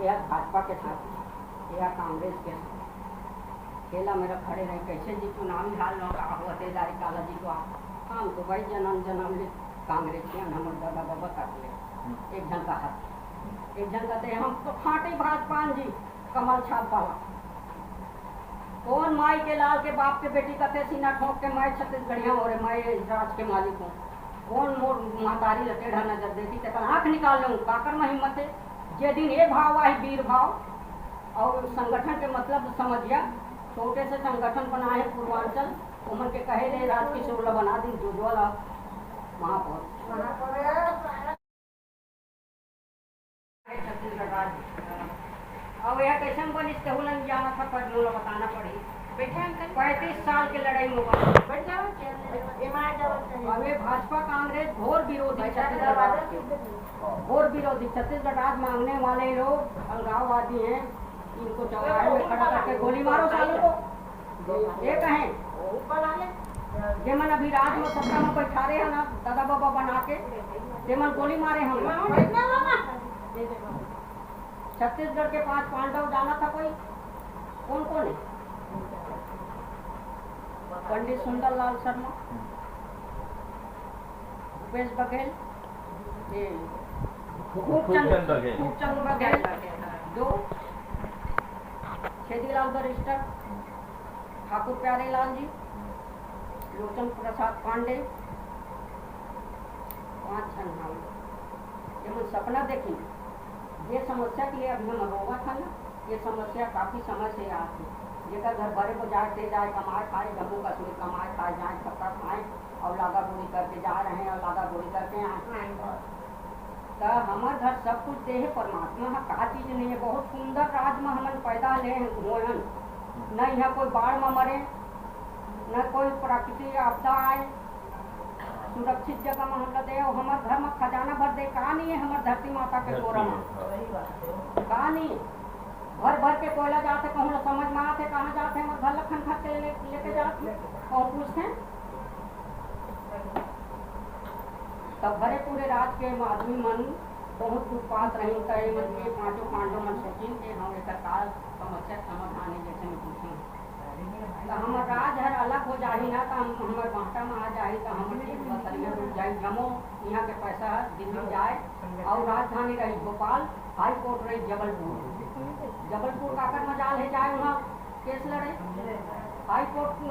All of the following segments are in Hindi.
यह भाजपा के साथ यह कांग्रेस के साथ खेला मेरा खड़े रहे कैसे जी चुनावी हाल न का हुआ तेजारी काला जी को हम तो भाई जन्म ले कांग्रेस के हम दादा बाबा काट ले एक जन का हाथ एक जन कहते हम तो खाटे भाजपा जी कमल छाप वाला कौन माई के लाल के बाप के बेटी कहते सीना ठोक के मैं छत्तीसगढ़िया हो रहे मैं राज के मालिक हूँ कौन मोर महतारी लटेढ़ा नजर देती तो आँख निकाल लूँ काकर में हिम्मत है जे दिन ये भाव आई वीर भाव और संगठन के मतलब समझिया छोटे से संगठन बनाए पूर्वांचल उमर के कहे ले राज किशोर बना दी जोजवाल महापौर छत्तीसगढ़ राज्य और यह कैसे बन इसके हुलन जाना था पर मुझे बताना पड़ी 35 साल की लड़ाई में अब ये भाजपा कांग्रेस घोर विरोधी छत्तीसगढ़ राज मांगने वाले लोग अलगाववादी हैं इनको चौराहे में खड़ा करके गोली मारो सालों को ये कहें जेमन अभी राज में सत्ता में बैठा रहे हैं ना दादा बाबा बना के जेमन गोली मारे हम छत्तीसगढ़ के 5 पांडव जाना था कोई कौन कौन है पंडित सुंदरलाल शर्मा भूपेश बघेल खूबचंद बघेल 2 छेदीलाल बरिस्टर ठाकुर प्यारेलाल जी लोचन प्रसाद पांडे 5 नाम ये सपना देखी ये समस्या के लिए अभी हम रोगा था ना ये समस्या काफ़ी समय से आती जेकर घर भरे को जाए ते जाए कमाए खाए जम्मू कश्मीर कमाए खाए जाए पत्ता खाए और लागा गोली करके जा रहे हैं और लागा गोली करके आए तो हमारे घर सब कुछ दे है परमात्मा है का चीज़ नहीं है बहुत सुंदर राज में हमन पैदा ले हुए हैं न यहाँ कोई बाढ़ में मरे न कोई प्राकृतिक आपदा आए सुरक्षित जगह में हम दे और हमारे घर में खजाना भर दे कहा नहीं है हमारे धरती माता के गोरा में कहा नहीं भर भर के कोयला जाते कहूँ समझ में आते कहाँ जाते हैं घर लखन खा के लेके जाते और पूछते तब भरे पूरे राज के आदमी मन बहुत उत्पात रही तय मन के 5 पांडव मन सोचिन के हम सरकार समस्या समाधान जैसे में पूछी तो हमार राज हर अलग हो जाही ना तो हमारे बांटा में आ जाही तो हम बसरिया रुक जाए जमो यहाँ के पैसा दिल्ली जाए और राजधानी रही भोपाल हाई कोर्ट रही जबलपुर काकर मजाल है जाए वहाँ केस लड़े हाई कोर्ट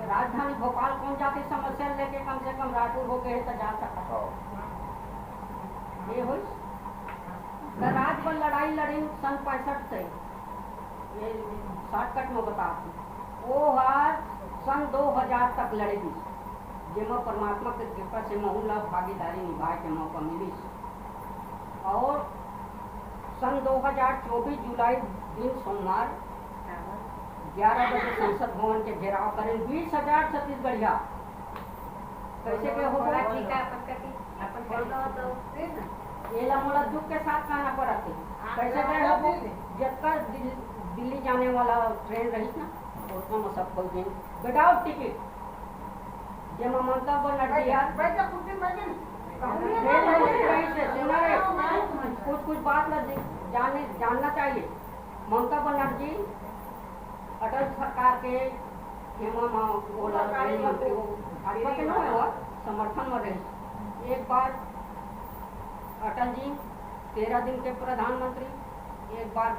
राजधानी भोपाल कौन जाती समस्या लेके कम से कम रायपुर हो गए तो जा सकता ये हुई तो राज पर लड़ाई लड़ी सन 65 से ये शॉर्टकट में बताती वो हार सन 2000 तक लड़ेगी जिसमें परमात्मा के कृपा से महूला भागीदारी निभाए के मौका मिली और सन 2024 जुलाई दिन सोमवार 11 बजे संसद भवन के घेराव करें 20,000 छत्तीसगढ़िया कैसे के होगा ये मोला दुख के साथ कहना पड़ा थे कैसे गए हो जब दिल्ली जाने वाला ट्रेन रही ना उसमें मैं सब खोल दें विदाउट टिकट जब ममता बनर्जी कुछ बात जानना चाहिए ममता बनर्जी अटल सरकार के समर्थन में रही एक बार अटल जी 13 दिन के प्रधानमंत्री एक बार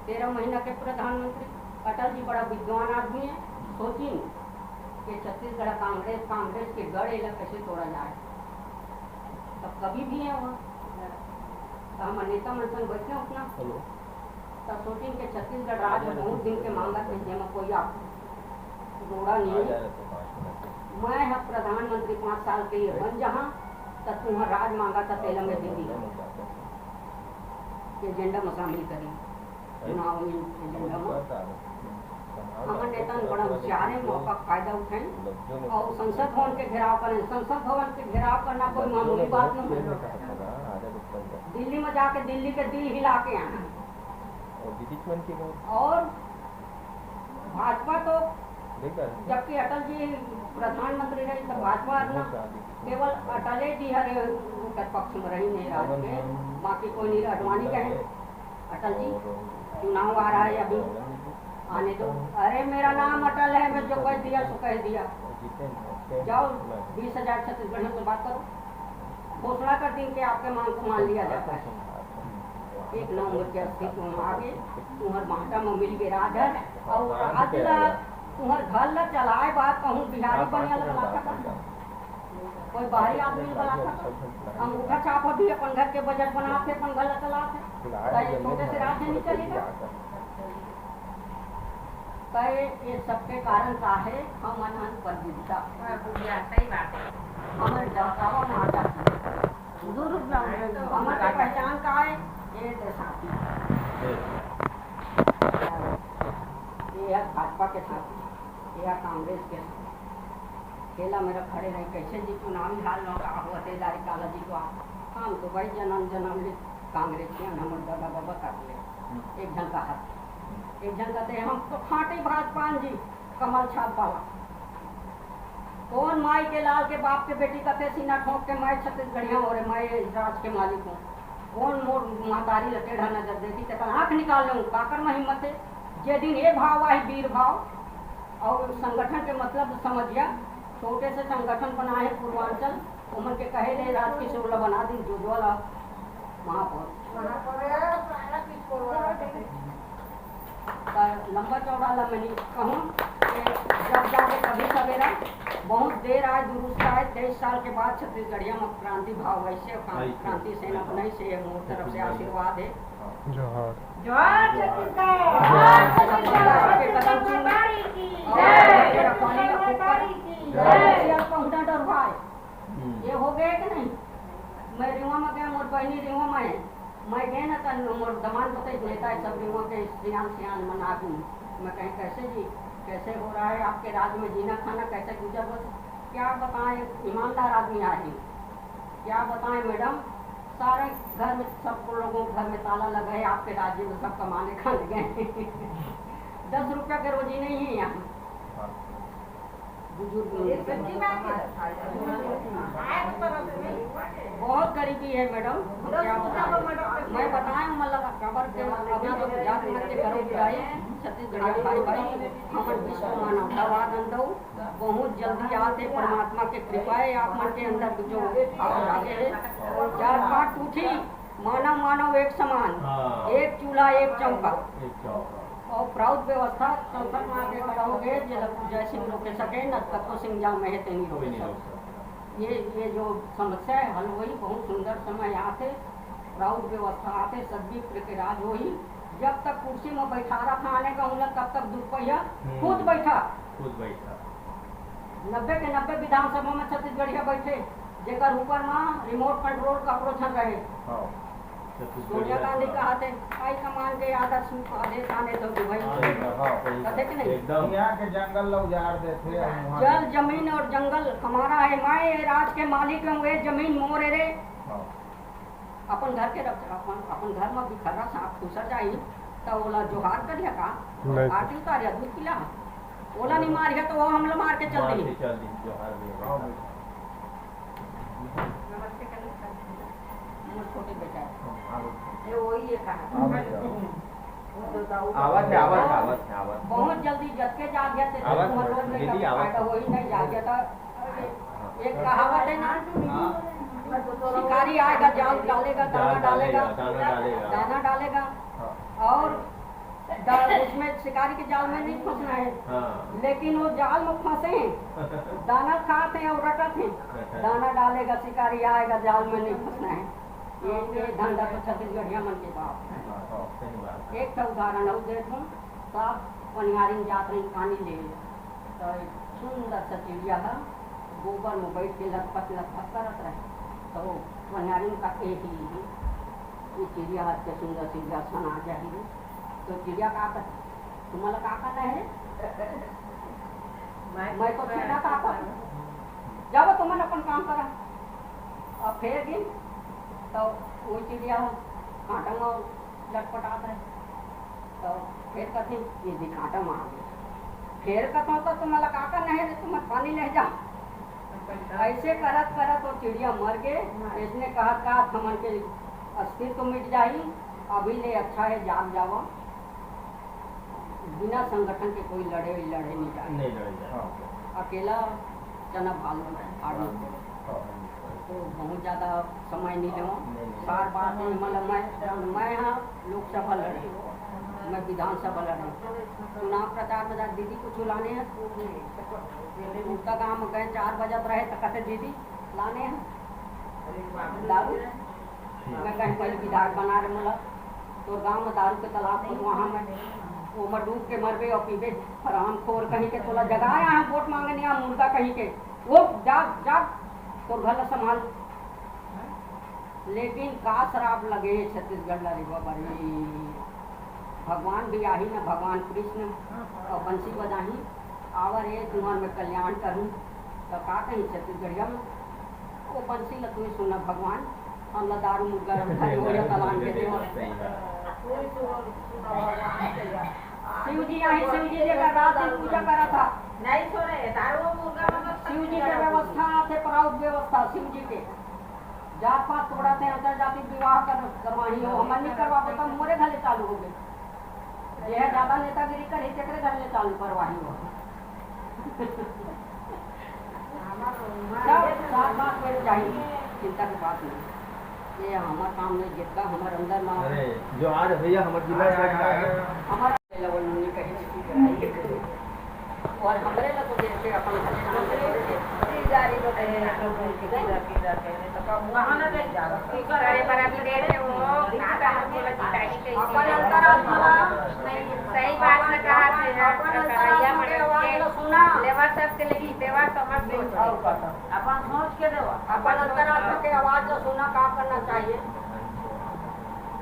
13 महीना के प्रधानमंत्री अटल जी बड़ा विद्वान आदमी है सोची कि छत्तीसगढ़ कांग्रेस के गढ़ इला कैसे तोड़ा जाए तब कभी भी है वहाँ तो हम नेता मनसन बैठे उतना तब सोची कि छत्तीसगढ़ राज में बहुत दिन के मांगा थे जमा कोई आप जोड़ा नहीं मैं है प्रधानमंत्री 5 साल के लिए बन जहाँ तब तुम्हारा राज मांगा था तेलंग दिल्ली एजेंडा में शामिल करी चुनाव एजेंडा में हमारे नेता बड़ा होशियार है मौका फायदा उठाएं और संसद भवन के घेराव करें संसद भवन के घेराव करना कोई मामूली बात नहीं दिल्ली में जाके दिल्ली के दिल हिला के आना और भाजपा तो जबकि अटल जी प्रधानमंत्री रही तो भाजपा ना केवल अटले जी हर पक्ष में रही नहीं राज के बाकी कोई नहीं अडवाणी कहे अटल जी चुनाव आ रहा है अभी, आने दो। अरे मेरा नाम अटल है, मैं जो कह दिया सो कह दिया। जाओ 20,000 छत्तीसगढ़ियों से बात करो, घोषणा कर दी कि आपके मांग को मान लिया जाता है। 1 नवंबर के अस्तित्व में आगे तुम्हार माटा में मिल गए राजर और आज तुम्हार घर ला चलाए बात कहूँ बिहारी बनिया लगा था, कोई बाहरी आदमी बना था। अंगूठा छाप भी अपन घर के बजट बनाते, अपन घर चलाते, छोटे से राज्य नहीं चलेगा। ये सबके कारण का है हम अनहन पर विविधता, सही बात है। हमारे जातावा में आ जाती हमारे पहचान का है ये साथी, ये भाजपा के साथी, ये कांग्रेस के साथी। खेला मेरा खड़े रहे कैसे जी चुनावी हाल न का हुआ तेदारी काला जी को हम तो भाई जन्म कांग्रेस के हम दबा दबा कर ले। एक ढंग का हाथ एक जन कहते हैं हम तो खाटे भाजपा जी कमल छाप वाला। कौन माई के लाल के बाप के बेटी कहते सीना ठोक के मैं छत्तीसगढ़िया हो रहे मैं राज के मालिक हूँ। कौन मोर मातारी लटेढ़ा नजर देती तो आँख निकाल लूँ काकर में हिम्मत है। जे दिन ये भाव आई वीर भाव और संगठन के मतलब समझिया छोटे से संगठन बनाए पूर्वांचल उमर के कहे ले राज किशोर बना दी जोजवाला महापौर लंबा चौड़ा लमनी कहूँ जब जाके कभी सवेरा बहुत देर आज दुरुस्त आए 23 साल के बाद छत्तीसगढ़िया में क्रांति भाव वैसे क्रांति सेना बनाई से मोर तरफ से आशीर्वाद है। ये हो गए कि नहीं। मैं रिवा में गया मोर बहनी रिवा में है मैं गए ना तो मोर दमान बताई नेता है सब रिवा के सियान मना दूँ। मैं कहीं कैसे जी कैसे हो रहा है आपके राज्य में जीना खाना कैसे गुजर बस क्या बताएं ईमानदार आदमी आए क्या बताएं मैडम सारे घर में सब लोगों घर में ताला लगा है आपके राज्य में सब कमाने खाने गए 10 रुपया के रोजी नहीं है यहाँ बहुत गरीबी है मैडम क्या बताएं मैं बताएं मतलब खबर के अभी जो जात मत के घरों पे आए छत्तीसगढ़ भाई हमर विश्व मानवतावाद अंदर बहुत जल्दी आते परमात्मा के कृपा है आप मन के अंदर जो आगे है चार पांच टूटी मानव मानव एक समान एक चूल्हा एक चौका और प्राउद व्यवस्था चौथर मार के खड़ा हो गए जय सिंह रोके सके न कतो सिंह जा में नहीं रोके ये जो समस्या है हल हुई बहुत सुंदर समय आते प्राउद व्यवस्था आते सभी के राज हुई जब तक कुर्सी में बैठा रखा आने का उन्हें तब तक दुपहिया खुद बैठा 90 के 90 विधानसभा में छत्तीसगढ़िया बैठे जेकर ऊपर में रिमोट कंट्रोल का प्रोछन रहे सोनिया गांधी कहते हाई कमान के आदर्श आदेश आने तो भाई कहते कि नहीं एकदम यहाँ के जंगल उजाड़ देते जल जमीन और जंगल हमारा है मैं राज के मालिक हूँ वे जमीन मोरे रे अपन घर के अपन घर में बिखरा सांप घुसा जाये तो ओला जोहार करिया का आटी उतारिया दूध पिला ओला नहीं मारिया तो वो हमला मार के चल दी छोटे बेटा ये वही कहा बहुत जल्दी जब के जा गया फायदा वही नहीं जा गया था एक कहावत है ना शिकारी आएगा जाल डालेगा दाना डालेगा और उसमें शिकारी के जाल में नहीं फंसना है लेकिन वो जाल में फंसे दाना खाते हैं और रटते हैं दाना डालेगा शिकारी आएगा जाल में नहीं फंसना है ये धंधा तो छत्तीसगढ़िया मन के बाप एक तो उदाहरण और देखूँ साफ पनिहारी में जाते हैं पानी ले तो सुंदर सा चिड़िया है गोबर में बैठ के लथपथ करत रहे तो पनिहारी में का एक ही ये चिड़िया हाथ के सुंदर चिड़िया सन आ जाएगी तो चिड़िया का तुम्हारा का करना है मैं तो चिड़िया का जब तुमने अपन काम करा और फिर गिन तो वो चिड़िया कांटा में लटपटात रहे तो फिर कथी ये दिखाटा में आ गया फिर कहता तो तुम्हारा का करना है तुम पानी ले जाओ ऐसे करत करत वो चिड़िया मर गए इसने कहा का हमन के अस्तित्व मिट जाई अभी ले अच्छा है जाग जावा, बिना संगठन के कोई लड़े नहीं जाए, नहीं लड़े जाए। अकेला चना भालो आदमी तो बहुत ज़्यादा समय नहीं लेवा। सार बात है मतलब मैं यहाँ लोकसभा लड़े, मैं विधानसभा लड़े, चुनाव प्रचार में दीदी को चुलाने हैं, उसका काम गए 4 बजत रहे तो कहते दीदी लाने हैं दारू, मैं कहीं पहले विधायक बना रहे मतलब तो गांव में दारू के तालाब को वहाँ में वो में डूब के मरबे और पीबे हराम खोर कहीं के तोला जगाया है वोट मांगने यहाँ मुर्गा कहीं के वो जाग तो घर संभाल। लेकिन का शराब लगे छत्तीसगढ़ लड़ी बड़ी भगवान भी आही न भगवान कृष्ण और बंसी बजाही आवर ये तुम्हार में कल्याण करूँ तो का कहीं छत्तीसगढ़िया में वो बंसी ल तुम्हें सुना भगवान हम दारू मुर्गा रखा हो या तलान के देव शिव जी आई, शिव जी जगह रात दिन पूजा करा था नहीं छोड़े दारू मुर्गा शिव जी के व्यवस्था थे प्राउड व्यवस्था शिव जी के जात पात तोड़ा थे अंतरजाति विवाह करवाही हो हम नहीं करवा तो मोरे घर चालू हो गए यह ज्यादा नेतागिरी करे चक्रे घर ले चालू करवाही हो सात बात मेरे चाहिए चिंता की बात नहीं ये हमारा काम नहीं जितना हमारे अंदर ना अरे जो आज भैया हमारे जिला हमारा लेवल नहीं कहीं और हमारे लोग तो जैसे अपन गाड़ी तो वहाँ ना ले जाओ अरे बराबर दे रहे हो काका बोला जिताई के अपन अंतरात्मा सही बात न कहा थे अंतरात्मा के आवाज सुना लेवा सब के लगी देवा समझ अपन सोच के देवा अपन अंतरात्मा के आवाज को सुना क्या करना चाहिए।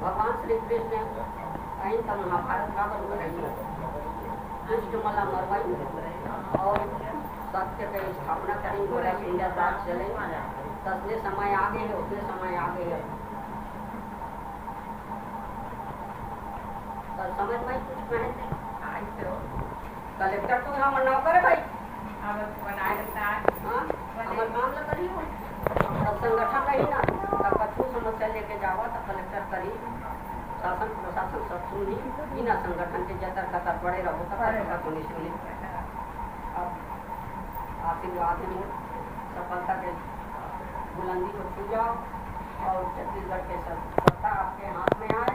भगवान श्री कृष्ण कहीं तक महाभारत का दुष्ट मला मरवाई और सत्य की स्थापना करें बोला इंडिया राज चले तसले समय आगे है उतने समय आगे है तो समझ में कुछ कहते कलेक्टर तो यहाँ मना करे भाई हमारे काम न करी हो तब संगठन रही ना तब कछु समस्या लेके जावा तो कलेक्टर करी शासन प्रशासन सब सुनी बिना संगठन के जतर कतर पड़े रहो तो सुनी सुनी अब आशीर्वाद में सफलता के बुलंदी को छू जाओ और छत्तीसगढ़ के सत्ता आपके हाथ में आए।